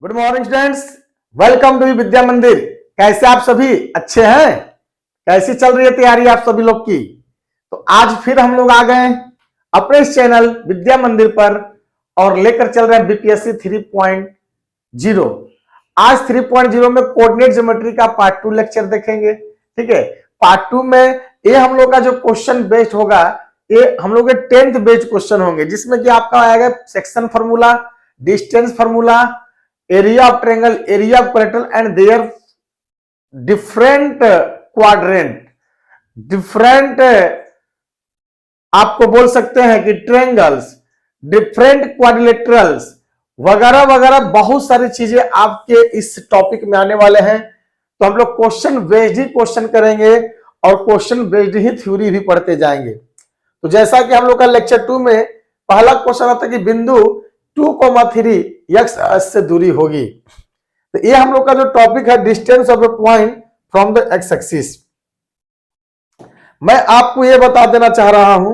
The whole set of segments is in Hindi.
Good morning students, welcome to Vidya Mandir. कैसे आप सभी अच्छे हैं? कैसी चल रही है तैयारी आप सभी लोग की? तो आज फिर हम लोग आ गए अपने इस चैनल विद्या मंदिर पर और लेकर चल रहे हैं बीपीएससी 3.0। आज 3.0 में कोऑर्डिनेट ज्योमेट्री का पार्ट 2 लेक्चर देखेंगे। ठीक है, पार्ट 2 में ये हम लोग का जो क्वेश्चन बेस्ड होगा, ये हम लोग के 10th बेस्ड क्वेश्चन होंगे, जिसमें कि आपका आएगा section formula, distance formula, area of triangle, area of quadrant and there different quadrant, different आपको बोल सकते हैं कि ट्रायंगल्स, डिफरेंट क्वाड्रिलेटरल्स वगैरह वगैरह बहुत सारी चीजें आपके इस टॉपिक में आने वाले हैं। तो हम लोग क्वेश्चन बेस्ड ही क्वेश्चन करेंगे और क्वेश्चन बेस्ड ही थ्योरी भी पढ़ते जाएंगे। तो जैसा कि हम लोग का लेक्चर 2 में पहला क्वेश्चन आता है कि बिंदु 2,3 एक्स अक्ष से दूरी होगी। तो ये हम लोग का जो टॉपिक है distance of a point from the x axis. मैं आपको ये बता देना चाह रहा हूं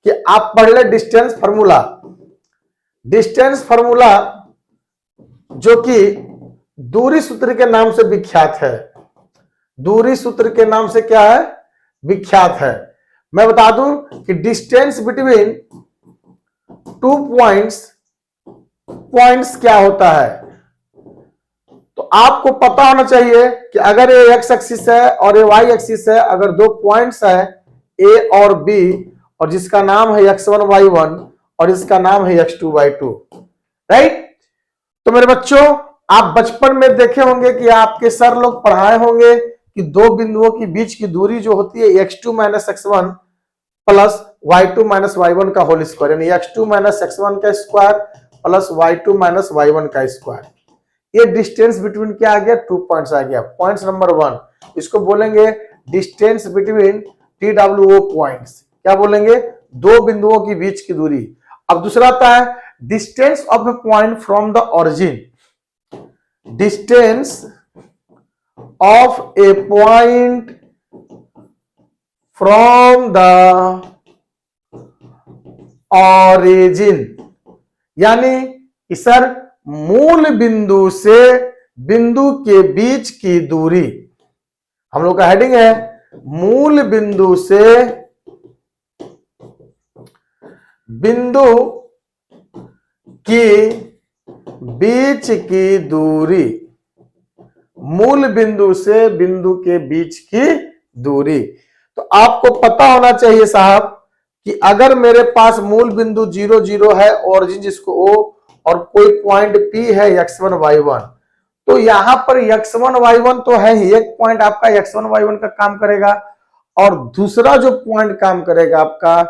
कि आप पढ़ ले डिस्टेंस फार्मूला। डिस्टेंस फार्मूला जो कि दूरी सूत्र के नाम से विख्यात है। दूरी सूत्र के नाम से क्या है? विख्यात है। मैं बता दूं कि डिस्टेंस बिटवीन टू पॉइंट्स क्या होता है। तो आपको पता होना चाहिए कि अगर ये एक्स एक्सिस है और ये वाई एक्सिस है, अगर दो पॉइंट्स है ए और बी, और जिसका नाम है x1 y1 और इसका नाम है x2 y2, राइट? तो मेरे बच्चों, आप बचपन में देखे होंगे कि आपके सर लोग पढ़ाए होंगे कि दो बिंदुओं के बीच की दूरी जो होती है x2 - x1 plus y2 - y1 का होल स्क्वायर, यानी x2 - x1 का स्क्वायर प्लस y2 - y1 का स्क्वायर। ये डिस्टेंस बिटवीन क्या आ गया? 2 पॉइंट्स आ गया। पॉइंट्स नंबर 1, इसको बोलेंगे डिस्टेंस बिटवीन TWO पॉइंट्स। क्या बोलेंगे? दो बिंदुओं के बीच की दूरी। अब दूसरा आता है distance of a point from the origin. Distance of a point from the origin, यानी कि सर मूल बिंदु से बिंदु के बीच की दूरी। हम लोग का हेडिंग है मूल बिंदु से बिंदु की बीच की दूरी। मूल बिंदु से बिंदु के बीच की दूरी। तो आपको पता होना चाहिए साहब कि अगर मेरे पास मूल बिंदु 0 0 है, ऑरिजिन जिसको O, और कोई पॉइंट P है x1 y1, तो यहां पर x1 y1 तो है ही, एक पॉइंट आपका x1 y1 का काम करेगा, और दूसरा जो पॉइंट काम करेगा आपका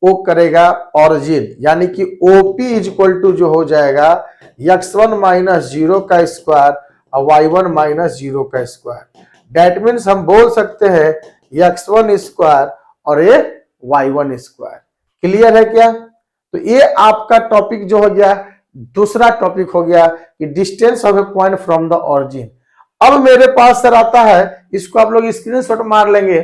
वो करेगा ऑरिजिन, यानी कि OP इक्वल टू जो हो जाएगा x1 - 0 का स्क्वायर और y1 - 0 का स्क्वायर। दैट मीन्स हम बोल सकते हैं x1 स्क्वायर और ये y1 स्क्वायर। क्लियर है क्या? तो ये आपका टॉपिक जो हो गया, दूसरा टॉपिक हो गया कि distance of a point from the origin. अब मेरे पास सर आता है, इसको आप लोग स्क्रीनशॉट मार लेंगे।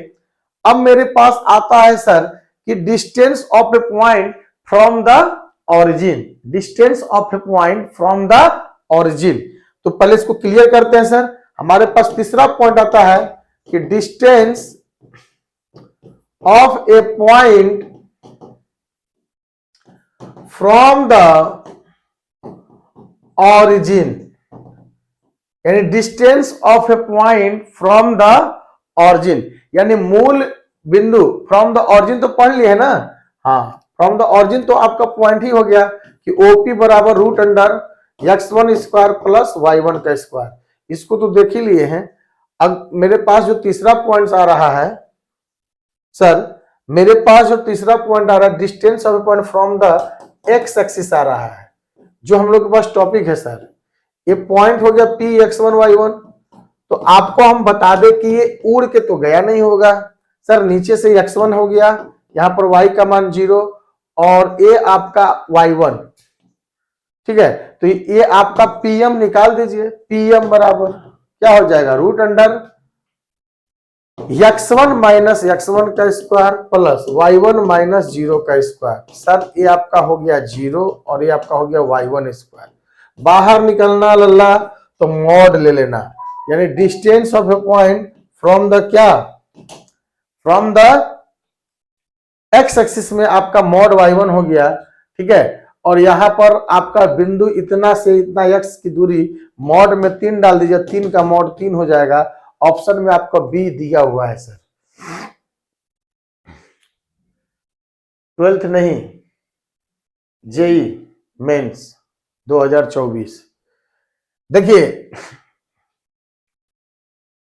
अब मेरे पास आता है सर कि distance of a point from the origin. Distance of a point from the origin, तो पहले इसको क्लियर करते हैं सर। हमारे पास तीसरा पॉइंट आता है कि distance of a point from the origin, यानी distance of a point from the origin, यानी मूल बिंदु फ्रॉम द ऑरिजिन तो पढ़ लिए है ना। हाँ, फ्रॉम द ऑरिजिन तो आपका पॉइंट ही हो गया कि OP बराबर √x1 स्क्वायर प्लस y1 का स्क्वायर। इसको तो देख ही लिए हैं। अब मेरे पास जो तीसरा पॉइंट आ रहा है सर, मेरे पास जो तीसरा पॉइंट आ रहा है distance of a point from the x axis आ रहा है, जो हम लोग के पास टॉपिक है सर। ये पॉइंट हो गया P x1 y1। तो आपको हम बता दें कि ये उड़ के तो गया नहीं होगा सर, नीचे से x1 हो गया, यहां पर y का मान 0 और ये आपका y1। ठीक है, तो ये आपका PM निकाल दीजिए। PM बराबर क्या हो जाएगा? √x1 - x1 का स्क्वायर प्लस y1 - 0 का स्क्वायर। सर ये आपका हो गया 0 और ये आपका हो गया y1 स्क्वायर। बाहर निकलना लल्ला तो मॉड ले लेना, यानी distance of a point from the क्या, फ्रॉम द एक्स एक्सिस में आपका मॉड y1 हो गया, ठीक है। और यहां पर आपका बिंदु इतना से इतना x की दूरी, मॉड में 3 डाल दीजिए, 3 का मॉड 3 हो जाएगा। ऑप्शन में आपको बी दिया हुआ है सर। 12th नहीं, जेई मेंस 2024। देखिए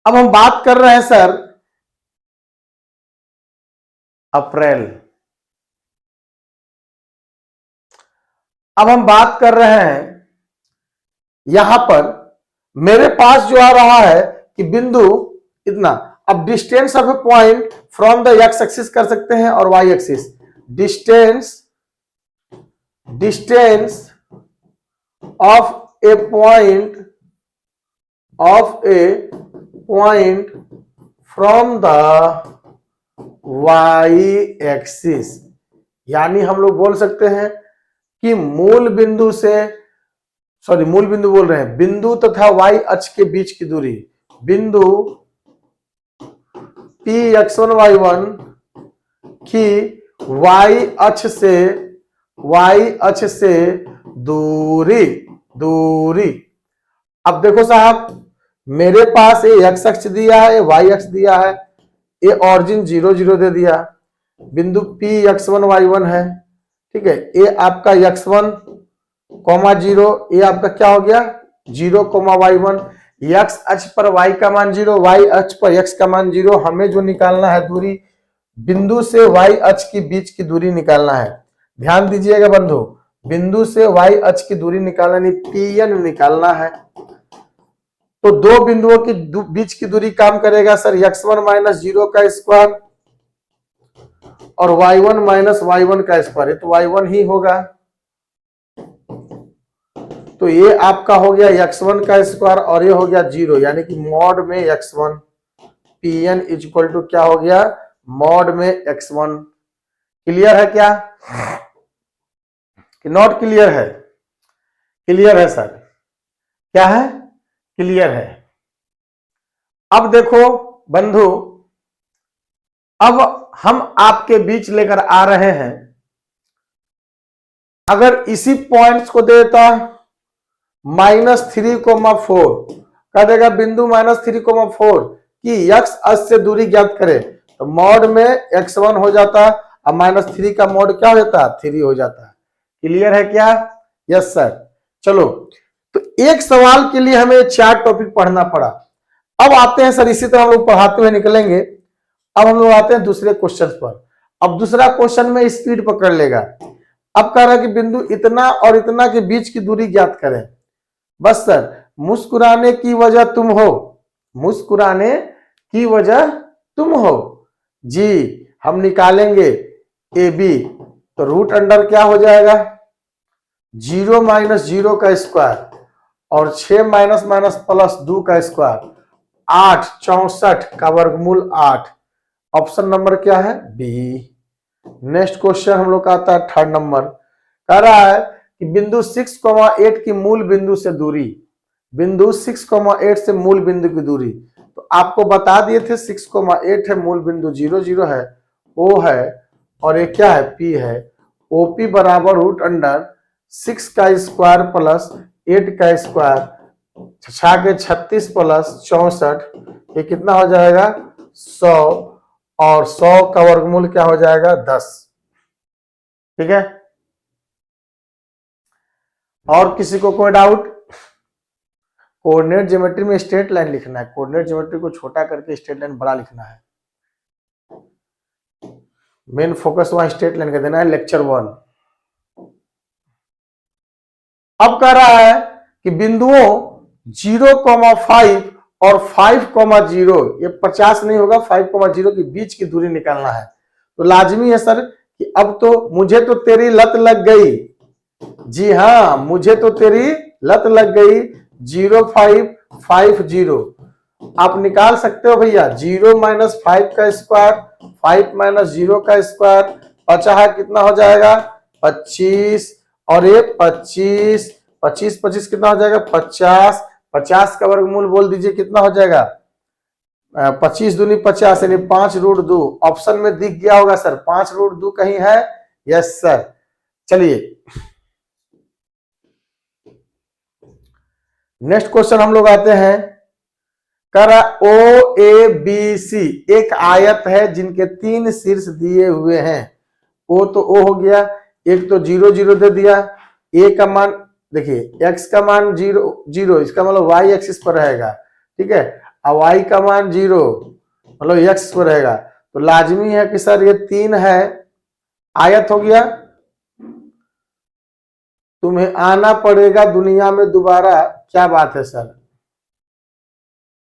अब हम बात कर रहे हैं सर अप्रैल। अब हम बात कर रहे हैं यहां पर मेरे पास जो आ रहा है कि बिंदु इतना, अब distance of a point from the x axis कर सकते हैं और Y axis, distance of a point from the Y axis, यानी हम लोग बोल सकते हैं कि मूल बिंदु से, सॉरी मूल बिंदु बोल रहे हैं, बिंदु तथा वाई अक्ष के बीच की दूरी, बिंदु पी x1 y1 की वाई अक्ष से दूरी। अब देखो साहब, मेरे पास ये x अक्ष दिया है, ये y अक्ष दिया है, ये ऑरिजिन 0 0 दे दिया, बिंदु P x1 y1 है, ठीक है। ये आपका x1 0, ये आपका क्या हो गया 0 y1, x अक्ष पर y का मान 0, y अक्ष पर x का मान 0। हमें जो निकालना है दूरी, बिंदु से y अक्ष के बीच की दूरी निकालना है। ध्यान दीजिएगा बंधु, बिंदु से y अक्ष की दूरी निकालना नहीं, pn निकालना है। तो दो बिंदुओं के बीच की दूरी काम करेगा सर x1 माइनस 0 का स्क्वायर और y1 माइनस y1 का स्क्वायर, ये तो y1 ही होगा। तो ये आपका हो गया x1 का स्क्वायर और ये हो गया 0, यानी कि मॉड में x1, pn is equal to क्या हो गया, मॉड में x1। क्लियर है क्या कि नॉट क्लियर है? क्लियर है सर, क्या है, क्लियर है। अब देखो बंधु, अब हम आपके बीच लेकर आ रहे हैं, अगर इसी पॉइंट्स को देता -3,4 कह देगा बिंदु -3,4 की x अक्ष से दूरी ज्ञात करे, तो मॉड में x1 हो जाता, अब -3 का मॉड क्या हो जाता, 3 हो जाता। क्लियर है क्या? Yes sir. चलो, तो एक सवाल के लिए हमें 4 टॉपिक पढ़ना पड़ा। अब आते हैं सर, इसी तरह हम लोग पढ़ाते हुए निकलेंगे। अब हम लोग आते हैं दूसरे क्वेश्चन पर। अब दूसरा क्वेश्चन में स्पीड पकड़ लेगा। अब कह रहा है कि बिंदु इतना और इतना के बीच की दूरी ज्ञात करें। बस सर, मुस्कुराने की वजह तुम हो, मुस्कुराने की वजह तुम हो जी। हम निकालेंगे ए बी, तो रूट अंडर क्या हो जाएगा 0 माइनस 0 का स्क्वायर और 6 माइनस माइनस प्लस 2 का स्क्वायर, 8 64 का वर्गमूल 8। ऑप्शन नंबर क्या है, बी। नेक्स्ट क्वेश्चन हम लोग का आता है 3rd नंबर। कह रहा है कि बिंदु 6,8 की मूल बिंदु से दूरी, बिंदु 6,8 से मूल बिंदु की दूरी। तो आपको बता दिए थे 6,8 है, मूल बिंदु 0 0 है, ओ है और ये क्या है, पी है। ओपी बराबर रूट अंडर 6 का स्क्वायर प्लस 8 का स्क्वायर, 6 के 36 प्लस 64, ये कितना हो जाएगा 100, और 100 का वर्गमूल क्या हो जाएगा 10। ठीक है, और किसी को कोई डाउट? कोऑर्डिनेट ज्योमेट्री में स्ट्रेट लाइन लिखना है, कोऑर्डिनेट ज्योमेट्री को छोटा करके स्ट्रेट लाइन बड़ा लिखना है। मेन फोकस वहां स्ट्रेट लाइन का देना है, लेक्चर 1। अब कह रहा है कि बिंदुओं 0,5 और 5,0, ये 50 नहीं होगा, 5,0 के बीच की दूरी निकालना है। तो लाजमी है सर कि अब तो मुझे तो तेरी लत लग गई, जी हाँ मुझे तो तेरी लत लग गई, 0,550 आप निकाल सकते हो भैया। 0 माइनस 5 का स्क्वायर, 5 माइनस 0 का स्क्वायर, 50 कितना हो जाएगा 25, और ये 25 25 25 कितना हो जाएगा 50, 50 का वर्गमूल बोल दीजिए कितना हो जाएगा 25 दूनी 50 यानी 5√2। ऑप्शन में दिख गया होगा सर 5√2 कहीं है? Yes sir. चलिए नेक्स्ट क्वेश्चन हम लोग आते हैं। करा ओ ए बी सी एक आयत है जिनके 3 शीर्ष दिए हुए हैं। ओ तो ओ हो गया, एक तो 0 0 दे दिया, ए का मान देखिए x का मान 0 0, इसका मतलब y एक्सिस पर रहेगा, ठीक है, और y का मान 0 मतलब x पर रहेगा। तो लाजमी है कि सर ये 3 है, आयत हो गया। तुम्हें आना पड़ेगा दुनिया में दोबारा। क्या बात है सर?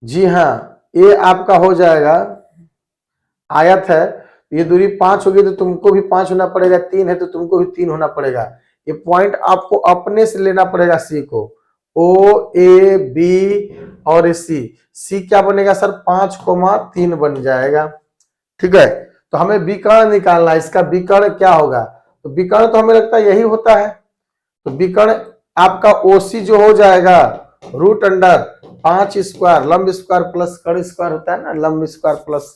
जी हाँ, ये आपका हो जाएगा, आयत है, ये दूरी 5 होगी तो तुमको भी 5 होना पड़ेगा, 3 है तो तुमको भी 3 होना पड़ेगा। ये पॉइंट आपको अपने से लेना पड़ेगा सी को। ओ ए बी और सी, सी क्या बनेगा सर 5,3 बन जाएगा, ठीक है। तो हमें विकर्ण निकालना है, इसका विकर्ण क्या होगा? तो विकर्ण तो हमें लगता है यही होता है। तो विकर्ण आपका ओसी जो हो जाएगा √5 लंब स्क्वायर प्लस कर्ण स्क्वायर होता है ना, लंब स्क्वायर प्लस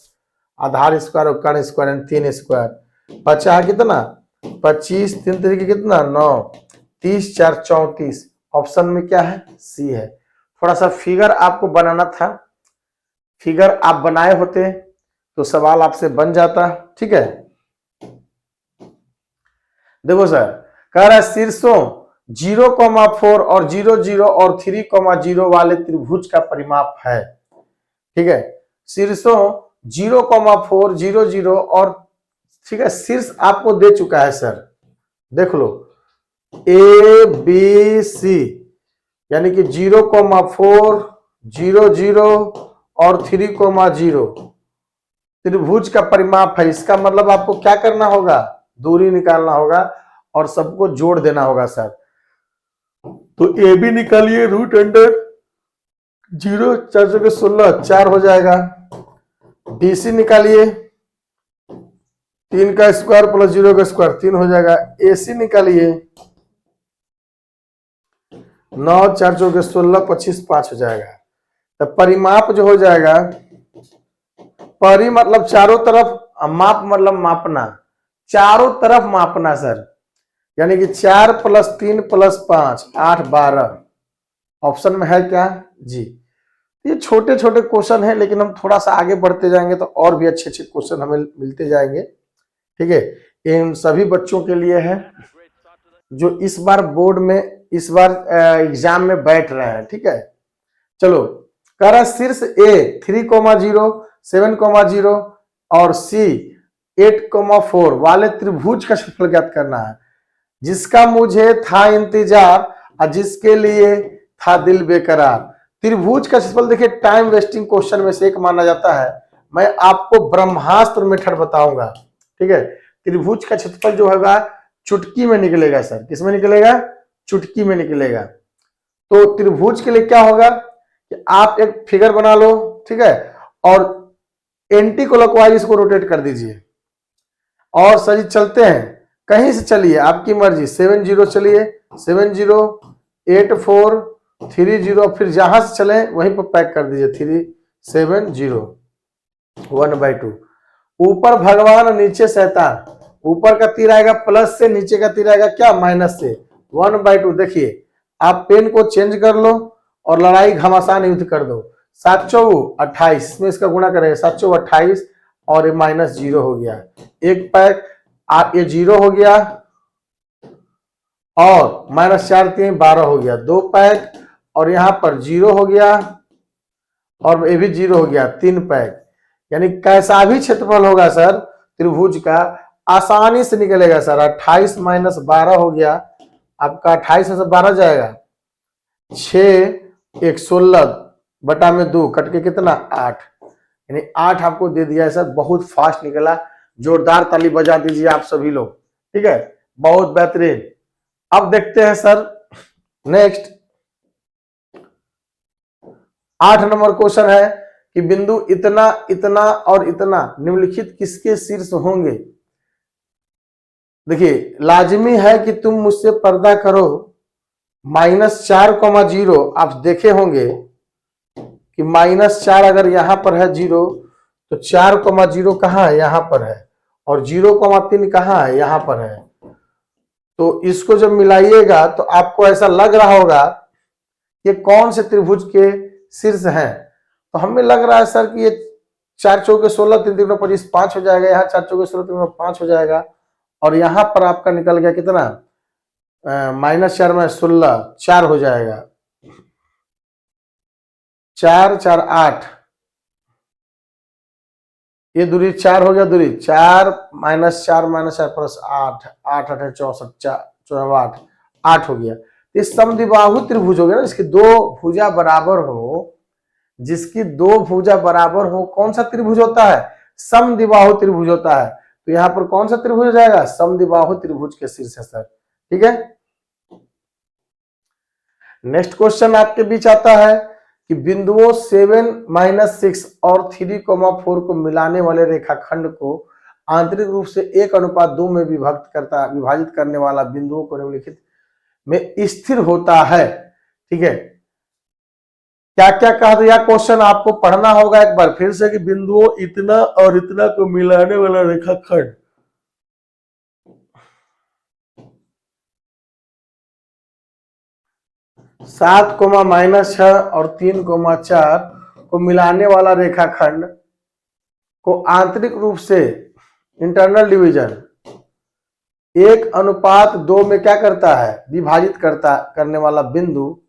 आधार स्क्वायर और कर्ण स्क्वायर 3 स्क्वायर। बचा कितना 25, 3 तरीके कितना 9, 30 4 34। ऑप्शन में क्या है? सी है। थोड़ा सा फिगर आपको बनाना था, फिगर आप बनाए होते तो सवाल आपसे बन जाता, ठीक है। देखो सर कह रहा है शीर्षों 0,4 और 0 0 और 3,0 वाले त्रिभुज का परिमाप है, ठीक है। शीर्षों 0,4 0 0 और, ठीक है, शीर्ष आपको दे चुका है सर, देख लो ए बी सी, यानी कि 0,4 0 0 और 3,0 त्रिभुज का परिमाप है। इसका मतलब आपको क्या करना होगा? दूरी निकालना होगा और सबको जोड़ देना होगा सर। तो ए बी निकालिए √0 4 4 16 4 हो जाएगा। BC निकालिए 3 का स्क्वायर प्लस 0 का स्क्वायर 3 हो जाएगा। AC निकालिए 9 4 4 16 25 5 हो जाएगा। तो परिमाप जो हो जाएगा, परि मतलब चारों तरफ, माप मतलब मापना, चारों तरफ मापना सर, यानी कि 4 + 3 + 5 8 12। ऑप्शन में है क्या? जी। ये छोटे छोटे क्वेश्चन है, लेकिन हम थोड़ा सा आगे बढ़ते जाएंगे तो और भी अच्छे अच्छे क्वेश्चन हमें मिलते जाएंगे, ठीक है। ये इन सभी बच्चों के लिए है जो इस बार बोर्ड में, इस बार एग्जाम में बैठ रहे हैं, ठीक है। चलो कह रहा शीर्ष ए 3,0 7,0 और सी 8,4 वाले त्रिभुज का क्षेत्रफल ज्ञात करना है, जिसका मुझे था इंतजार और जिसके लिए था दिल बेकरार। त्रिभुज का क्षेत्रफल देखिए टाइम वेस्टिंग क्वेश्चन में से एक माना जाता है। मैं आपको ब्रह्मास्त्र मेथड बताऊंगा, ठीक है। त्रिभुज का क्षेत्रफल जो होगा चुटकी में निकलेगा सर। किसमें निकलेगा? चुटकी में निकलेगा। तो त्रिभुज के लिए क्या होगा कि आप एक फिगर बना लो, ठीक है, और एंटी क्लॉकवाइज इसको रोटेट कर दीजिए और सही चलते हैं, कहीं से चलिए आपकी मर्जी। 7 0 चलिए, 7 0 8 4 3 0, फिर जहां से चले वहीं पर पैक कर दीजिए 3 7 0 1/2। ऊपर भगवान नीचे शैतान, ऊपर का तीर आएगा प्लस से, नीचे का तीर आएगा क्या माइनस से। 1/2। देखिए आप पेन को चेंज कर लो और लड़ाई घमासान युद्ध कर दो। 7 4 28 में इसका गुणा करेंगे, 7 4 28 और ये -0 हो गया, एक पैक। आप ये 0 हो गया और -4 3 12 हो गया, 2 पैक, और यहां पर 0 हो गया और ये भी 0 हो गया, 3 पैक। यानी कैसा भी क्षेत्रफल होगा सर त्रिभुज का आसानी से निकलेगा सर। 28 - 12 हो गया आपका, 28 में से 12 जाएगा 6 1 16 बटा में 2 कट के कितना 8, यानी 8 आपको दे दिया है सर। बहुत फास्ट निकला, जोरदार ताली बजा दीजिए आप सभी लोग, ठीक है, बहुत बेहतरीन। अब देखते हैं सर नेक्स्ट 8 नंबर क्वेश्चन है कि बिंदु इतना इतना और इतना निम्नलिखित किसके शीर्ष होंगे। देखिए लाजमी है कि तुम मुझसे पर्दा करो, -4,0 आप देखे होंगे कि -4 अगर यहां पर है 0 तो 4,0 कहाँ है, यहां पर है, और 0,3 कहाँ है, यहां पर है। तो इसको जब मिलाइएगा तो आपको ऐसा लग रहा होगा ये कौन से त्रिभुज के शीर्ष हैं। तो हमें लग रहा है सर कि ये 4 चौके 16, 3 3 25, 5 हो जाएगा, यहाँ 4 चौके 16, 3 5 हो जाएगा, और यहाँ पर आपका निकल गया कितना, -4 में 16, 4 हो जाएगा, 4 4 8, ये दूरी 4 हो गया, दूरी 4 -4 -4 प्लस 8, 8 8 64, 4 8 हो गया। ये समद्विबाहु त्रिभुज हो गया ना, इसकी दो भुजा बराबर हो, जिसकी दो भुजा बराबर हो, कौन सा त्रिभुज होता है, समद्विबाहु त्रिभुज होता है। तो यहाँ पर कौन सा त्रिभुज हो जाएगा, समद्विबाहु त्रिभुज के शीर्ष है सर। ठीक है, नेक्स्ट क्वेश्चन आपके बीच आता है कि बिंदुओं 7 -6 और 3,4 को मिलाने वाले रेखाखंड को आंतरिक रूप से 1:2 में विभाजित करने वाला बिंदुओं को निम्नलिखित में स्थिर होता है। ठीक है, क्या क्या कहा, तो यह क्वेश्चन आपको पढ़ना होगा एक बार फिर से कि बिंदुओं इतना और इतना को मिलाने वाला रेखाखंड 7, -6 और 3,4 को मिलाने वाला रेखाखंड को आंतरिक रूप से इंटरनल डिवीजन 1:2 में क्या करता है, विभाजित करने वाला बिंदु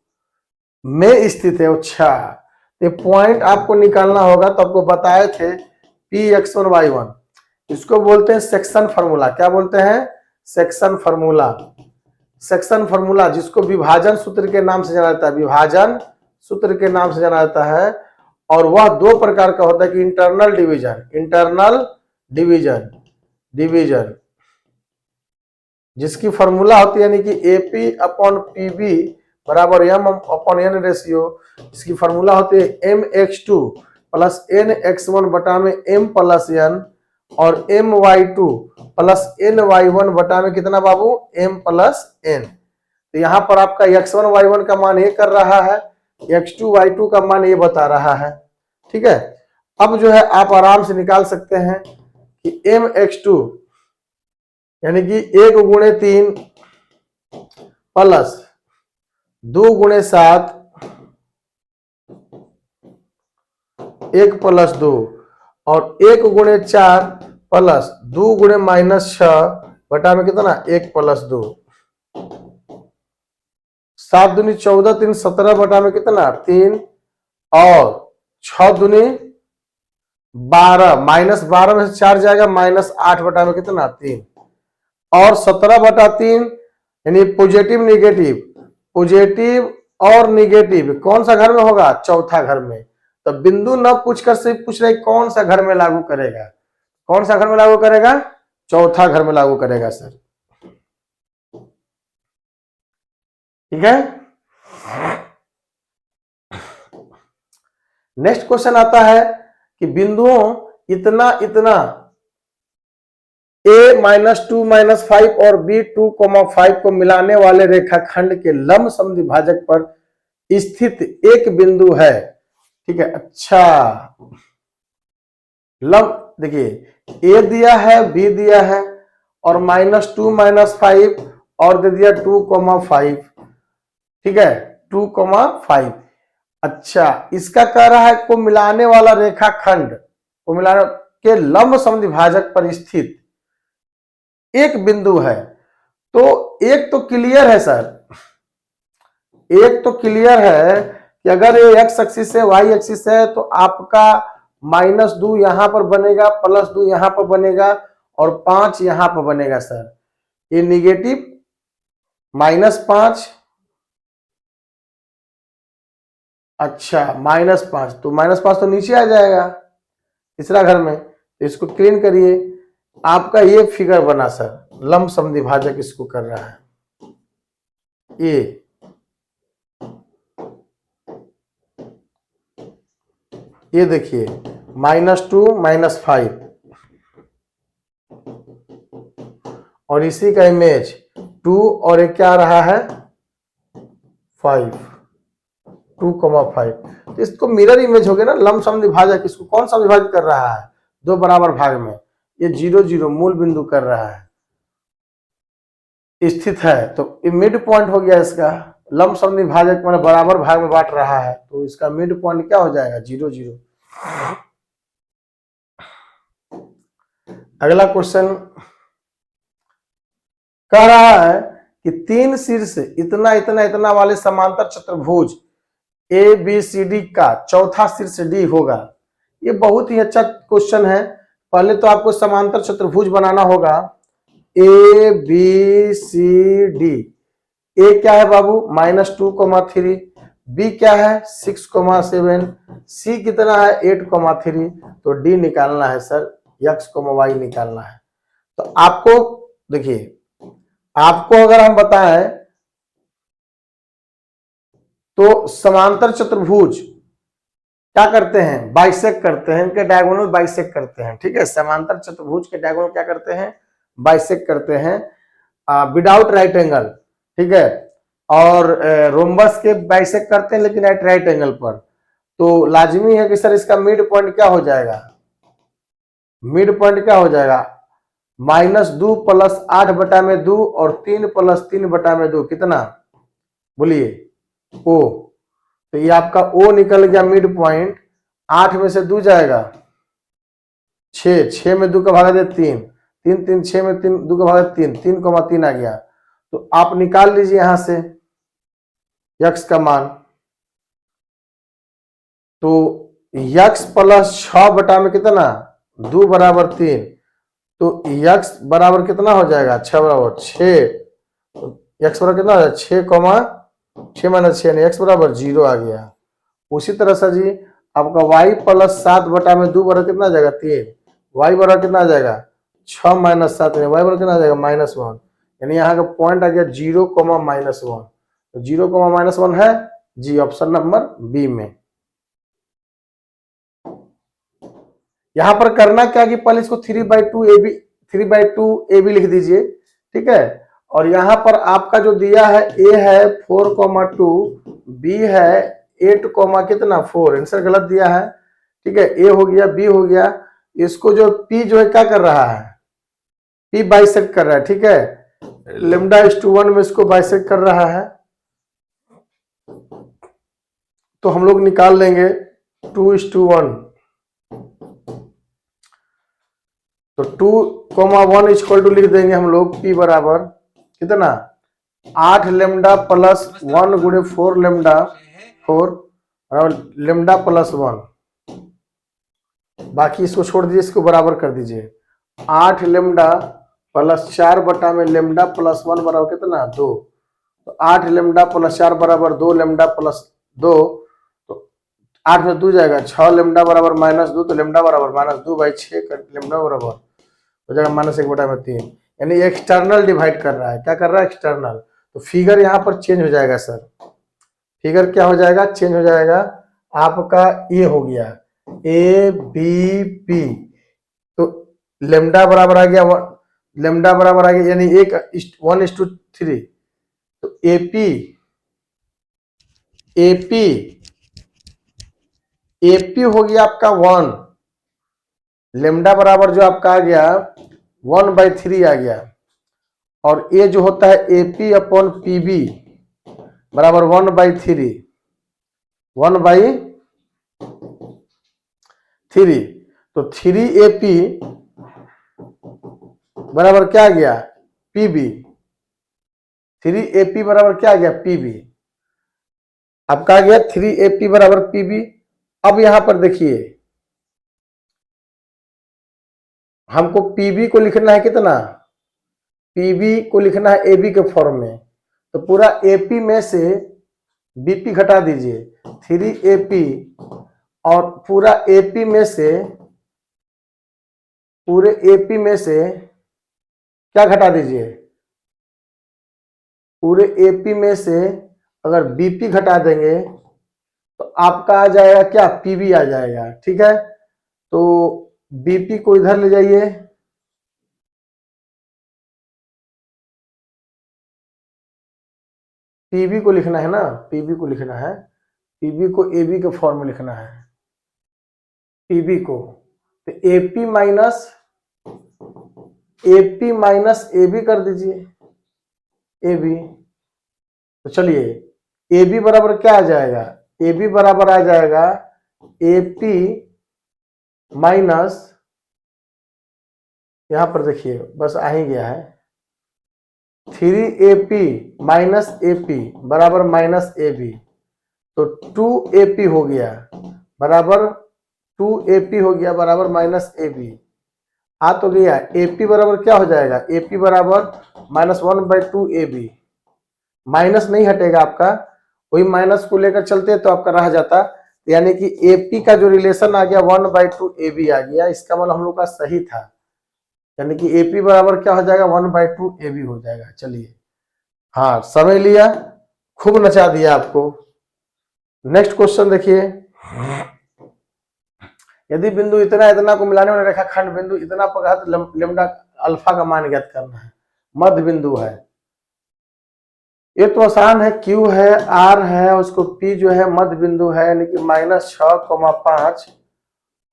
में स्थित है। अच्छा, ये पॉइंट आपको निकालना होगा। तो आपको बताए थे Px1 y1, इसको बोलते हैं सेक्शन फार्मूला। क्या बोलते हैं, सेक्शन फार्मूला। सेक्शन फार्मूला जिसको विभाजन सूत्र के नाम से जाना जाता है, विभाजन सूत्र के नाम से जाना जाता है। और वह दो प्रकार का होता है कि इंटरनल डिवीजन जिसकी फार्मूला होती है यानी कि AP/PB बराबर M/N रेशियो। इसकी फार्मूला होती है mx2 प्लस nx1 बटा में m प्लस n और my2 प्लस ny1 बटा में कितना बाबू, m प्लस n। तो यहाँ पर आपका x1 y1 का मान ये कर रहा है, x2 y2 का मान ये बता रहा है। ठीक है, अब जो है आप आराम से निकाल सकते हैं कि mx2 यानी कि 1 × 3 प्लस 2 × 7 1 + 2 और 1 × 4 प्लस 2 × -6 बटा में कितना, 1 + 2, 7 दूनी 14, 3 17 बटा में कितना 3 और 6 दूनी 12, -12 में से 4 जाएगा, -8 बटा में कितना 3 और 17/3 यानी पॉजिटिव और निगेटिव कौन सा घर में होगा, चौथा घर में। तो बिंदु न पूछकर सिर्फ पूछ रहे कौन सा घर में लागू करेगा, कौन सा घर में लागू करेगा, चौथा घर में लागू करेगा सर। ठीक है, नेक्स्ट क्वेश्चन आता है कि बिंदुओं इतना A -2 -5 और B 2,5 को मिलाने वाले रेखाखंड के लंब समद्विभाजक पर स्थित एक बिंदु है। ठीक है, अच्छा लंब देखिए A दिया है, B दिया है और -2 -5 और दे दिया 2,5। ठीक है, 2,5। अच्छा, इसका कह रहा है को मिलाने वाला रेखाखंड को मिलाने के लंब समद्विभाजक पर स्थित एक बिंदु है। तो एक तो क्लियर है सर, एक तो क्लियर है कि अगर ये x एक्सिस है, y एक्सिस है, तो आपका -2 यहां पर बनेगा, +2 यहां पर बनेगा और 5 यहां पर बनेगा सर। ये निगेटिव -5, अच्छा -5, तो -5 तो नीचे आ जाएगा तीसरा घर में। तो इसको क्लीन करिए, आपका ये फिगर बना सर, लंब समद्विभाजक इसको कर रहा है ये देखिए -2 -5 और इसी का इमेज 2 और एक क्या आ रहा है 5, 2,5। तो इसको मिरर इमेज हो गया ना, लमसम विभाजक। इसको कौन सा विभाजित कर रहा है? दो बराबर भाग में। ये 0, 0 मूल बिंदु कर रहा है, स्थित है। तो ये मिड पॉइंट हो गया इसका। लमसम विभाजक मतलब बराबर भाग में बांट रहा है, तो इसका मिड पॉइंट क्या हो जाएगा? 0, 0। अगला क्वेश्चन कह रहा है कि 3 शीर्ष इतना इतना इतना वाले समांतर चतुर्भुज ए बी सी डी का चौथा शीर्ष डी होगा। ये बहुत ही अच्छा क्वेश्चन है। पहले तो आपको समांतर चतुर्भुज बनाना होगा। ए बी सी डी। ए क्या है बाबू? -2,3। बी क्या है? 6,7। सी कितना है? 8,3। तो डी निकालना है सर, x, y निकालना है। तो आपको देखिए, आपको अगर हम बताएं तो समांतर चतुर्भुज क्या करते हैं? बाइसेक्ट करते हैं, इनके डायगोनल बाइसेक्ट करते हैं। ठीक है, समांतर चतुर्भुज के डायगोनल क्या करते हैं? बाइसेक्ट करते हैं विदाउट राइट एंगल। ठीक है, और रोम्बस के बाइसेक्ट करते हैं लेकिन एट राइट एंगल पर। तो लाजमी है कि सर इसका मिड पॉइंट क्या हो जाएगा? मिड पॉइंट क्या हो जाएगा? -2 + 8/2 और 3 + 3/2 कितना? बोलिए, ओ। तो ये आपका ओ निकल गया मिड पॉइंट। 8 में से 2 जाएगा 6, 6 में 2 का भागा दे 3, 3 3 6 में 3 2 का भागा 3, 3,3 आ गया। तो आप निकाल लीजिए यहां से x का मान। तो x + 6 बटा में कितना? 2 बराबर 3। तो x बराबर कितना हो जाएगा? 6 बराबर 6। x बराबर कितना हो जाएगा? 6, 6 - 6 x बराबर 0 आ गया। उसी तरह से जी आपका y + 7 बटा में 2 बराबर कितना आ जाएगा? 3। y बराबर कितना आ जाएगा? 6 - 7 में y बराबर कितना आ जाएगा? -1। यानी यहाँ का पॉइंट आ गया 0, -1। तो 0, -1 है जी, ऑप्शन नंबर बी में। यहां पर करना क्या कि पहले इसको 3/2 AB लिख दीजिए। ठीक है, और यहां पर आपका जो दिया है a है 4,2, b है 8, कितना 4। आंसर गलत दिया है। ठीक है, a हो गया, b हो गया। इसको जो p जो है क्या कर रहा है? p बाइसेक्ट कर रहा है। ठीक है, λ/1 में इसको बाइसेक्ट कर रहा है। तो हम लोग निकाल लेंगे 2:1। तो 2,1 = लिख देंगे हम लोग p बराबर कितना? 8 λ + 1 गुणे 4 λ 4 और λ + 1। बाकी इसको छोड़ दीजिए, इसको बराबर कर दीजिए। 8 λ + 4 बटा में λ + 1 बराबर कितना? 2। तो 8 λ + 4 बराबर 2 λ + 2। तो 8 में 2 जाएगा, 6 λ बराबर -2। तो λ बराबर -2/6 कर λ बराबर हो जाएगा -1/3। यानी एक्सटर्नल डिवाइड कर रहा है। क्या कर रहा है? एक्सटर्नल। तो फिगर यहाँ पर चेंज हो जाएगा सर। फिगर क्या हो जाएगा? चेंज हो जाएगा। आपका ये हो गया ABP। तो लेमडा बराबर आ गया 1, लेमडा बराबर आ गया यानी 1:3। तो AP हो गया आपका 1। लेमडा बराबर जो आपका आ गया 1/3 आ गया। और ये जो होता है AP/PB बराबर 1/3, 1/3। तो 3AP बराबर क्या आ गया? PB। 3AP बराबर क्या आ गया? PB। अब क्या गया? 3AP बराबर PB। अब यहां पर देखिए, हमको PB को लिखना है कितना? PB को लिखना है AB के फॉर्म में। तो पूरा AP में से BP घटा दीजिए, 3AP। और पूरा AP में से, पूरे AP में से क्या घटा दीजिए? पूरे AP में से अगर BP घटा देंगे तो आपका आ जाएगा क्या? PB आ जाएगा। ठीक है, तो BP को इधर ले जाइए, पीबी को लिखना है ना, पीबी को लिखना है, पीबी को एबी के फॉर्म में लिखना है, पीबी को, तो एपी माइनस एबी कर दीजिए, एबी। तो चलिए एबी बराबर क्या आ जाएगा, एबी बराबर आ जाएगा एपी माइनस, यहां पर देखिए बस आ ही गया है, 3AP माइनस एपी बराबर माइनस एबी, तो 2AP हो गया बराबर 2AP हो गया बराबर माइनस एबी। आ तो गया, एपी बराबर क्या हो जाएगा, एपी बराबर -1/2AB, माइनस नहीं हटेगा आपका, वही माइनस को लेकर चलते तो आपका रह जाता, यानी कि एपी का जो रिलेशन आ गया 1/2AB आ गया, इसका मतलब हम लोग का सही था, यानी कि एपी बराबर क्या हो जाएगा 1/2AB हो जाएगा। चलिए हाँ समझ लिया, खूब नचा दिया आपको। नेक्स्ट क्वेश्चन देखिए, यदि बिंदु इतना इतना को मिलाने वाला रेखाखंड बिंदु इतना पर है तो लेम्डा अल्फा का मान ज्ञात करना है, मध्य बिंदु है, ये तो आसान है, Q है, R है, उसको P जो है मध्य बिंदु है, यानी कि -6,5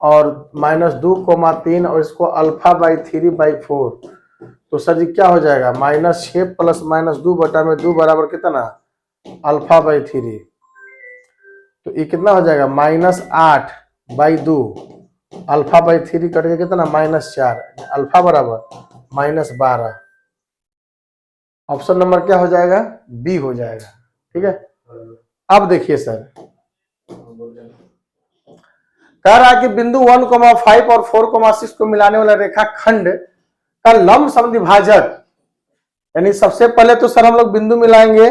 और -2,3 और इसको α/3/4, तो सर जी क्या हो जाएगा, -6 + -2/2 बराबर कितना, α/3, तो ये कितना हो जाएगा -8/2, α/3 कट के कितना -4, अल्फा बराबर -12। ऑप्शन नंबर क्या हो जाएगा, बी हो जाएगा। ठीक है, अब देखिए सर, कह रहा है कि बिंदु 1,5 और 4,6 को मिलाने वाला रेखाखंड का लंब समद्विभाजक, यानी सबसे पहले तो सर हम लोग बिंदु मिलाएंगे,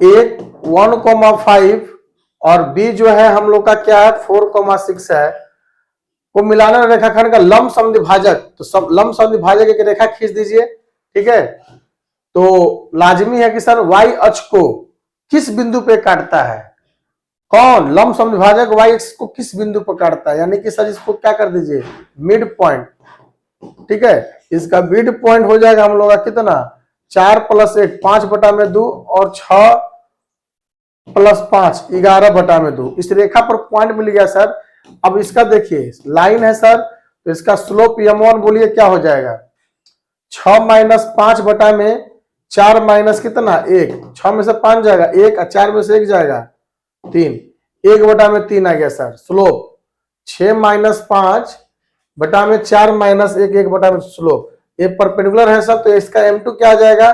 एक 1,5 और बी जो है हम लोग का क्या है 4,6 है, को मिलाने वाला रेखाखंड का लंब समद्विभाजक, तो सब लंब समद्विभाजक एक रेखा खींच दीजिए। ठीक है, तो लाजमी है कि सर वाई अक्ष को किस बिंदु पे काटता है, कौन लंब समद्विभाजक वाई अक्ष को किस बिंदु पर काटता है, यानी कि सर इसको क्या कर दीजिए मिड पॉइंट। ठीक है, इसका मिड पॉइंट हो जाएगा हम लोग का कितना 4 + 1 5/2 और 6 + 5 11/2, इस रेखा पर पॉइंट मिल गया सर। अब इसका देखिए लाइन है सर, तो इसका स्लोप m1 बोलिए क्या हो जाएगा, 6 - 5 बटा में 4 माइनस कितना 1, 6 में से 5 जाएगा 1 और 4 में से 1 जाएगा 3, 1/3 आ गया सर स्लोप, 6 - 5 बटा में 4 - 1 1/में स्लोप, ये परपेंडिकुलर है सर, तो इसका m2 क्या आ जाएगा,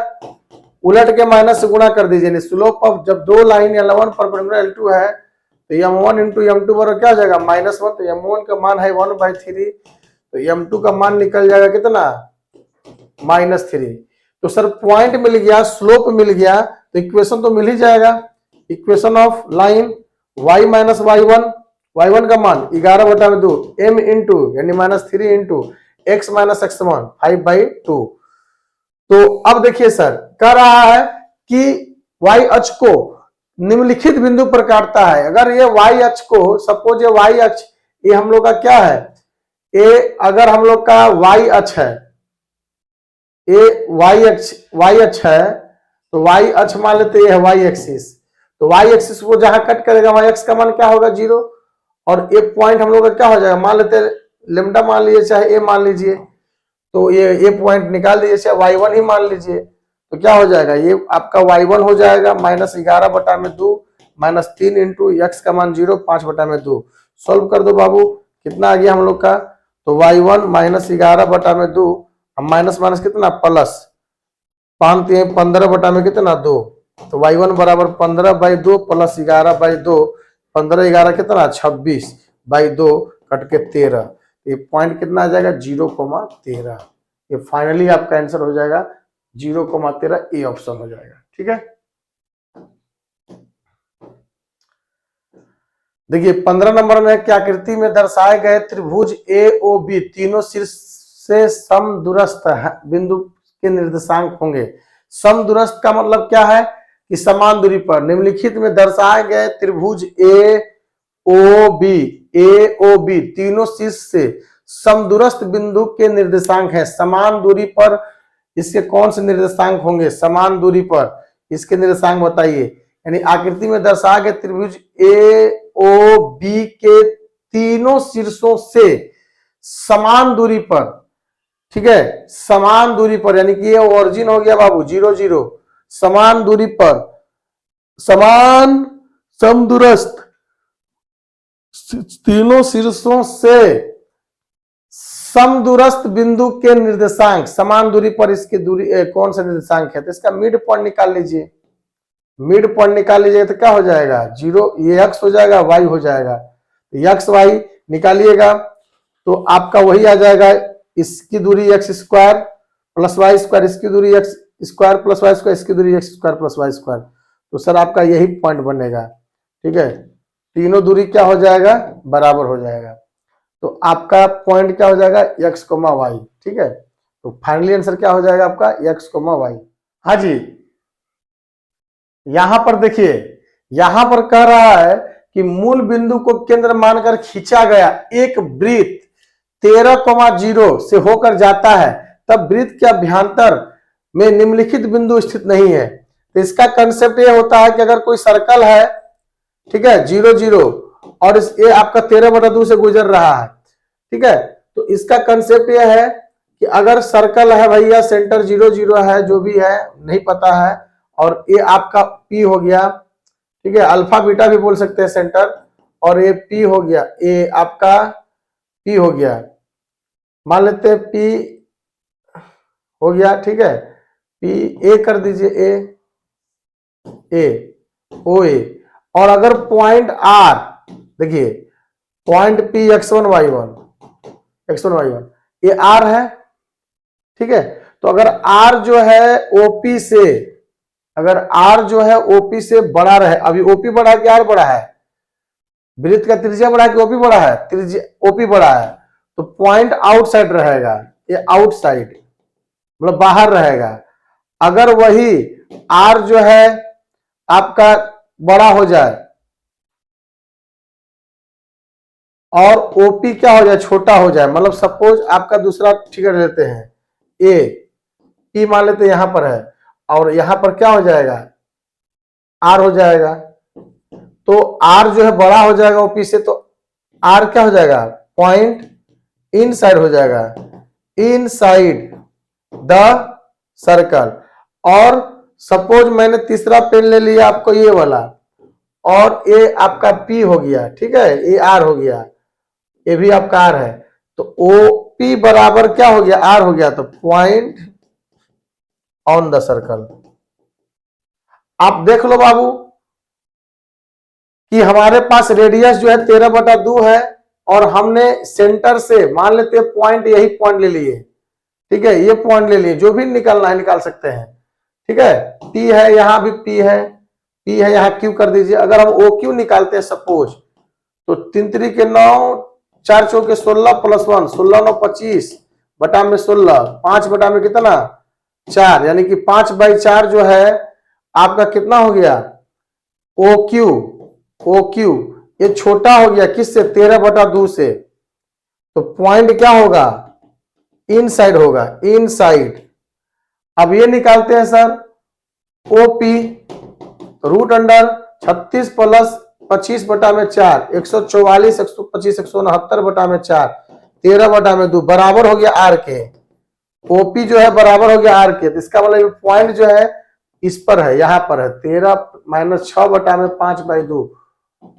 उलट के माइनस से गुणा कर दीजिए, स्लोप ऑफ जब दो लाइन या लवन परपेंडिकुलर L2 है तो m1 × m2 बराबर क्या हो जाएगा -1, तो m1 का मान है 1/3, तो m2 का मान निकल जाएगा कितना -3। तो सर पॉइंट मिल गया, स्लोप मिल गया, तो इक्वेशन तो मिल ही जाएगा, equation of line y - y1, y1 का मान 11/2 m इंटू यानी -3 × x - x1 5/2। तो अब देखिए सर कह रहा है कि y अक्ष को निम्नलिखित बिंदु पर काटता है, अगर ये y अक्ष को सपोज ये y अक्ष ये हम लोग का क्या है, ये अगर हम लोग का y अक्ष है, ये y अक्ष है, तो y अक्ष मान लेते ये है y एक्सिस, तो y एक्सिस को जहां कट करेगा y अक्ष का मान क्या होगा 0, और ये पॉइंट हम लोग का क्या हो जाएगा मान लेते लेमडा मान लीजिए चाहे a मान लीजिए, तो ये पॉइंट निकाल दीजिए चाहे y1 ही मान लीजिए, तो क्या हो जाएगा ये आपका y1 हो जाएगा -11/2 -3 × x का मान 0 5/2, सॉल्व कर दो बाबू, कितना आ गया हम लोग का, तो y1 -11/2 माइनस माइनस कितना प्लस 5 3 15 में कितना 2, तो y1 बराबर 15/2 + 11/2, 15 11 कितना 26/2 कट के 13, ये पॉइंट कितना आ जाएगा 0,13, ये फाइनली आपका आंसर हो जाएगा 0,13, ए ऑप्शन हो जाएगा। ठीक है, देखिए 15 नंबर में क्या आकृति में दर्शाए गए त्रिभुज AOB तीनों शीर्ष से समदूरस्थ बिंदु के निर्देशांक होंगे। समदूरस्थ का मतलब क्या है कि समान दूरी पर, निम्नलिखित में दर्शाए गए त्रिभुज AOB तीनों शीर्ष से समदूरस्थ बिंदु के निर्देशांक है, समान दूरी पर इसके कौन से निर्देशांक होंगे समान दूरी पर, इसके निर्देशांक बताइए। यानी आकृति में दर्शाए गए त्रिभुज ए ओ बी के तीनों शीर्षों से समान दूरी पर, ठीक है, समान दूरी पर, यानी कि ये ओरिजिन हो गया बाबू 0 0, समान दूरी पर, समान समदूरस्थ तीनों शीर्षों से समदूरस्थ बिंदु के निर्देशांक, समान दूरी पर इसकी दूरी कौन सा निर्देशांक है, तो इसका मिड पॉइंट निकाल लीजिए। मिड पॉइंट निकाल लीजिएगा तो क्या हो जाएगा 0, ये x हो जाएगा, y हो जाएगा, तो x y निकालिएगा तो आपका वही आ जाएगा, इसकी दूरी x square plus Y square, इसकी दूरी x square plus Y square, इसकी दूरी x square plus Y square. तो सर आपका यही पॉइंट बनेगा, ठीक है, तीनों दूरी क्या हो जाएगा बराबर हो जाएगा, तो आपका पॉइंट क्या हो जाएगा x, y, ठीक है। तो फाइनली आंसर क्या हो जाएगा आपका x, y। हाँ जी, यहां पर देखिए, यहां पर कह रहा है कि मूल बिंदु को केंद्र मानकर खींचा गया एक वृत्त 13,0 से होकर जाता है, तब वृत्त के अभ्यंतर में निम्नलिखित बिंदु स्थित नहीं है। तो इसका कंसेप्ट ये होता है कि अगर कोई सर्कल है, ठीक है, 0 0, और ये आपका 13/2 से गुजर रहा है, ठीक है, तो इसका कंसेप्ट ये है कि अगर सर्कल है भैया, सेंटर 0 0 है, जो भी है नहीं पता है, और ये आपका P हो गया, ठीक है, अल्फा बीटा भी बोल सकते हैं सेंटर, और ये P हो गया, ये आपका P हो गया, मान लेते हैं P हो गया, ठीक है, P A कर दीजिए, A O A, और अगर पॉइंट R देखिए, पॉइंट P x1 y1 ये R है, ठीक है, तो अगर R जो है OP से, अगर R जो है OP से बड़ा रहे, अभी OP बड़ा है कि R बड़ा है, वृत्त का त्रिज्या बड़ा है कि OP बड़ा है, त्रिज्या OP बड़ा है, तो पॉइंट आउटसाइड रहेगा, ये आउटसाइड मतलब बाहर रहेगा। अगर वही R जो है आपका बड़ा हो जाए और OP क्या हो जाए छोटा हो जाए, मतलब सपोज आपका दूसरा फिगर लेते हैं, A P मान लेते हैं यहां पर है, और यहां पर क्या हो जाएगा R हो जाएगा, तो R जो है बड़ा हो जाएगा OP से, तो R क्या हो जाएगा पॉइंट इनसाइड हो जाएगा, इनसाइड द सर्कल। और सपोज मैंने तीसरा पेन ले लिया आपको ये वाला, और ये आपका P हो गया, ठीक है, ये R हो गया, ये भी आपका R है, तो OP बराबर क्या हो गया R हो गया, तो पॉइंट ऑन द सर्कल। आप देख लो बाबू कि हमारे पास रेडियस जो है 13/2 है, और हमने सेंटर से मान लेते हैं पॉइंट, यही पॉइंट ले लिए, ठीक है, ये पॉइंट ले लिए, जो भी निकालना है निकाल सकते हैं, ठीक है, P है, यहां भी P है, यहां Q कर दीजिए। अगर हम OQ निकालते हैं सपोज, तो 3 3 के 9, 4 4 16 प्लस 1, 16 9 25 बटा में 16, 5 बटा में कितना 4, यानी कि 5/4 जो है आपका कितना हो गया OQ ये छोटा हो गया किससे 13/2 से, तो पॉइंट क्या होगा इनसाइड होगा, इनसाइड। अब ये निकालते हैं sir OP, root under 36 plus 25 बटा में 4, 144 125 169 बटा में 4, 13/2 बराबर हो गया R के, OP जो है बराबर हो गया R के, तो इसका मतलब पॉइंट जो है इस पर है, यहां पर है, 13 - 6 बटा में 5/2,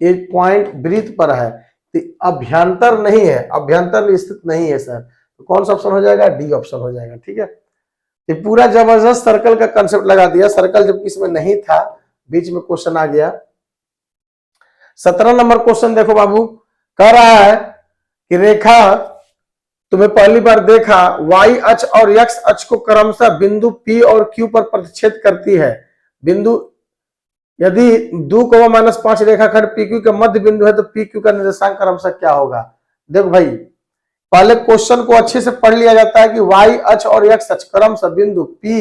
ये पॉइंट वृत्त पर है, तो अभ्यंतर नहीं है, अभ्यंतर में स्थित नहीं है सर, तो कौन सा ऑप्शन हो जाएगा डी ऑप्शन हो जाएगा, ठीक है। ये पूरा जबरदस्त सर्कल का कंसेप्ट लगा दिया, सर्कल जबकि इसमें नहीं था, बीच में क्वेश्चन आ गया। 17 नंबर क्वेश्चन देखो बाबू, कह रहा है कि रेखा तुम्हें पहली बार देखा y अक्ष और x अक्ष को क्रमशः बिंदु P और Q पर प्रतिच्छेद करती है। बिंदु यदि 2,-5 रेखाखंड PQ के मध्य बिंदु है तो PQ का निर्देशांक क्रमशः क्या होगा। देखो भाई पहले क्वेश्चन को अच्छे से पढ़ लिया जाता है कि y अक्ष और x अक्ष क्रमशः बिंदु P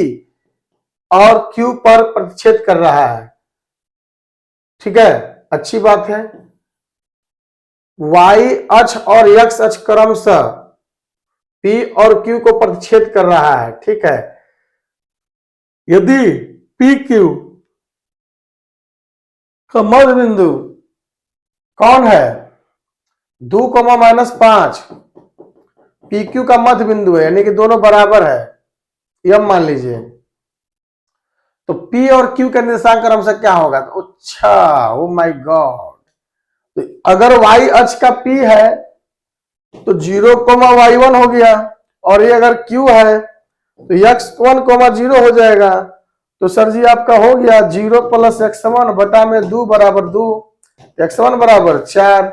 और Q पर प्रतिच्छेद कर रहा है, ठीक है, अच्छी बात है। y अक्ष और x अक्ष क्रमशः P और Q को प्रतिच्छेद कर रहा है, ठीक है। यदि पी क्यू का मध्य बिंदु कौन है 2,-5 पी क्यू का मध्य बिंदु है, यानी कि दोनों बराबर है, यह मान लीजिए, तो P और Q का निर्देशांक क्रमशः क्या होगा? तो अच्छा, ओ माय गॉड, तो अगर y अक्ष का P है तो 0,y1 हो गया, और ये अगर Q है तो x1,0 हो जाएगा। तो सर जी आपका हो गया 0 + x1 बटा में 2 बराबर 2, x1 बराबर 4,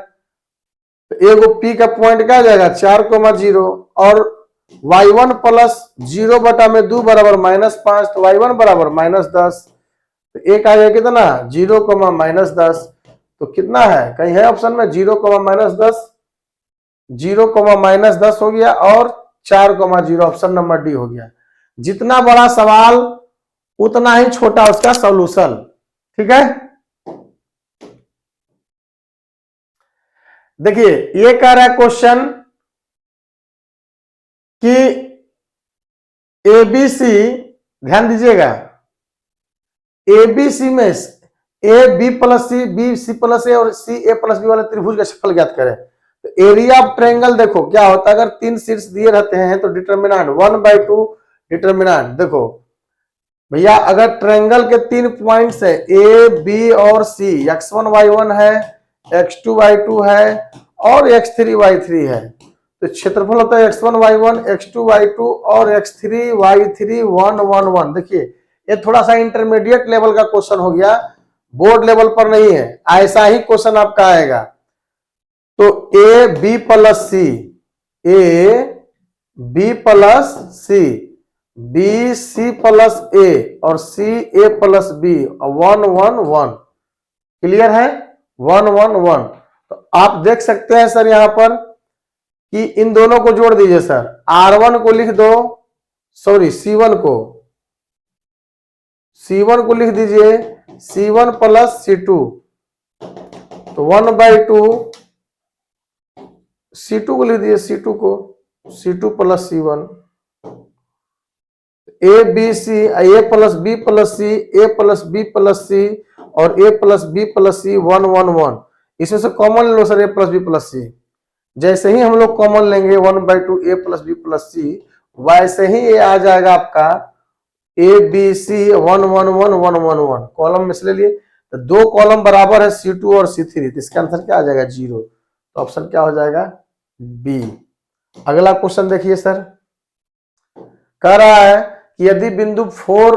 तो एगो P का पॉइंट क्या आ जाएगा 4,0, और y1 + 0 बटा में 2 बराबर -5, तो y1 बराबर -10, तो एक आ गया कितना 0,-10, तो कितना है, कहीं है ऑप्शन में 0,-10, 0,-10 हो गया, और 4,0, ऑप्शन नंबर डी हो गया। जितना बड़ा सवाल उतना ही छोटा उसका सॉल्यूशन, ठीक है। देखिए ये कह रहा है क्वेश्चन कि एबीसी, ध्यान दीजिएगा, एबीसी में A B plus C, B C plus A और सी ए प्लस बी वाले त्रिभुज का क्षेत्रफल ज्ञात करें। तो एरिया ऑफ ट्रायंगल देखो क्या होता है, अगर 3 शीर्ष दिए रहते हैं तो डिटरमिनेंट 1/2, डिटरमिनेंट देखो भैया, अगर ट्रायंगल के 3 पॉइंट्स है ए बी और सी, x1 y1 है, x2 y2 है और x3 y3 है, तो क्षेत्रफल होता है x1 y1, x2 y2 और x3 y3 1 1 1। देखिए ये थोड़ा सा इंटरमीडिएट लेवल का क्वेश्चन हो गया, बोर्ड लेवल पर नहीं है, ऐसा ही क्वेश्चन आपका आएगा। तो A B plus C, A B plus C, B C plus A और C A plus B, 1 1 1, clear है, 1 1 1। तो आप देख सकते हैं सर यहां पर कि इन दोनों को जोड़ दीजिए सर, R1 को लिख दो, सॉरी C1 को, C1 को लिख दीजिए C1 + C2, तो 1/2, C2 को लिख दीजिए, C2 को C2 + C1, A B C, A plus B plus C, A plus B plus C और A plus B plus C 1 1 1। इसमें से कॉमन ले लो sir, A plus B plus C, जैसे ही हम लोग कॉमन लेंगे 1/2 A plus B plus C, वैसे ही ये आ जाएगा आपका ए बी सी 1 1 1 1 1 1, कॉलम में से ले लिए, तो 2 कॉलम बराबर है C2 और C3, तो इसका आंसर क्या आ जाएगा 0, तो ऑप्शन क्या हो जाएगा बी। अगला क्वेश्चन देखिए सर, कह रहा है कि यदि बिंदु 4,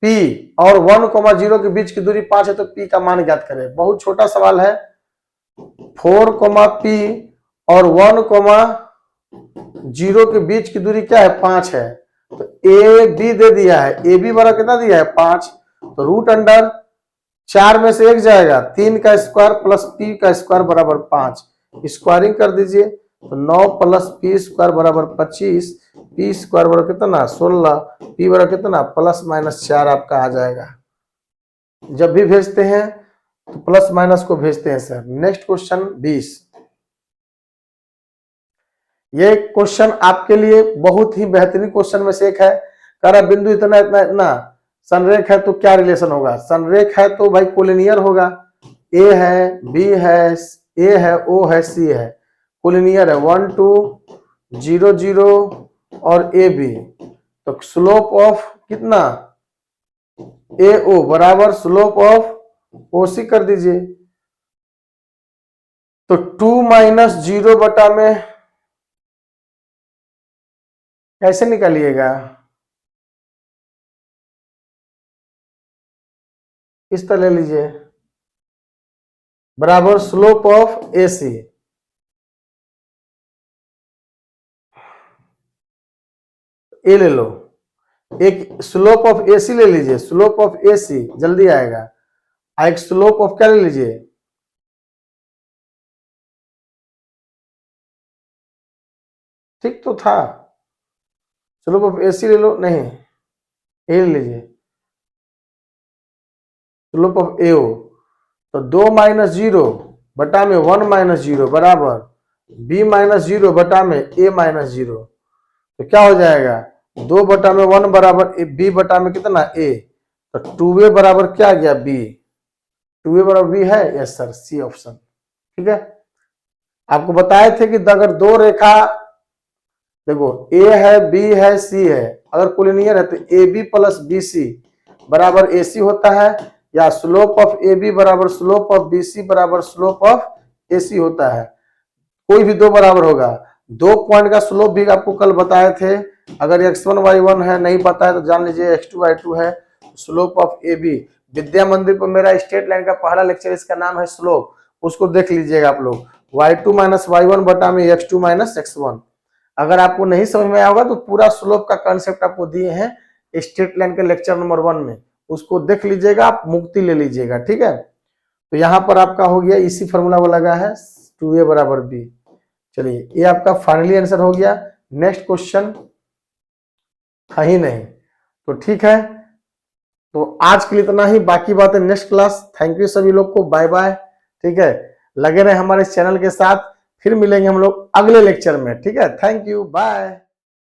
P और 1,0 के बीच की दूरी 5 है तो P का मान ज्ञात करें। बहुत छोटा सवाल है, 4, P और 1,0 के बीच की दूरी क्या है 5 है, तो ए बी दे दिया है, ए बी बराबर कितना दिया है 5, तो √4 में से 1 जाएगा, 3 का स्क्वायर प्लस P का स्क्वायर बराबर 5, स्क्वायरिंग कर दीजिए, तो 9 + P स्क्वायर बराबर 25, P स्क्वायर बराबर कितना 16, P बराबर कितना +-4 आपका आ जाएगा। जब भी भेजते हैं तो प्लस माइनस को भेजते हैं सर। नेक्स्ट क्वेश्चन 20, ये क्वेश्चन आपके लिए बहुत ही बेहतरीन क्वेश्चन में से एक है। कह रहा बिंदु इतना इतना इतना संरेख है तो क्या रिलेशन होगा, संरेख है तो भाई कोलिनियर होगा, ए है, बी है, ए है, ओ है, सी है, कोलिनियर है, 1 2 0 0 और ए बी, तो स्लोप ऑफ कितना ए ओ बराबर स्लोप ऑफ ओ सी कर दीजिए, तो 2 - 0 बटा में कैसे निकालिएगा, इस तरह ले लीजिए, बराबर स्लोप ऑफ ए सी, ए ले लो, एक स्लोप ऑफ ए सी ले लीजिए, स्लोप ऑफ ए सी जल्दी आएगा, एक स्लोप ऑफ क्या ले लीजिए, ठीक तो था, स्लोप ऑफ ए सी ले लो, नहीं ए ले लीजिए, स्लोप ऑफ ए ओ, तो 2 - 0 बटा में 1 - 0 बराबर b - 0 बटा में a - 0, तो क्या हो जाएगा 2/1 बराबर बी बटा में कितना ए, तो 2a बराबर क्या आ गया बी, 2a बराबर बी है, यस सर, सी ऑप्शन। ठीक है, आपको बताए थे कि अगर दो रेखा, देखो ए है बी है सी है, अगर कोलिनियर है तो A B plus B C बराबर ए सी होता है, या स्लोप ऑफ ए बी बराबर स्लोप ऑफ बी सी बराबर स्लोप ऑफ ए सी होता है। कोई भी दो बराबर होगा। दो पॉइंट का स्लोप भी आपको कल बताए थे, अगर x1 y1 है, नहीं पता है तो जान लीजिए x2 y2 है। स्लोप ऑफ ए बी, विद्या मंदिर पर मेरा स्ट्रेट लाइन का पहला लेक्चर, इसका नाम है स्लोप, उसको देख लीजिएगा आप लोग। y2 माइनस y1 बटा में x2 माइनस x1। अगर आपको नहीं समझ में आया होगा तो पूरा स्लोप का कंसेप्ट आपको दिए हैं स्ट्रेट लाइन के लेक्चर नंबर 1 में, उसको देख लीजिएगा, आप मुक्ति ले लीजिएगा। ठीक है, तो यहाँ पर आपका हो गया, इसी फॉर्मूला को लगा है 2a बराबर b। चलिए, ये आपका फाइनली आंसर हो गया। नेक्स्ट क्वेश्चन था ही नहीं, तो ठीक है, तो आज के लिए इतना ही, बाकी बातें नेक्स्ट क्लास। थैंक यू सभी लोग को, बाय बाय। ठीक है, लगे रहे हमारे चैनल के साथ, फिर मिलेंगे हम लोग अगले लेक्चर में। ठीक है, थैंक यू, बाय।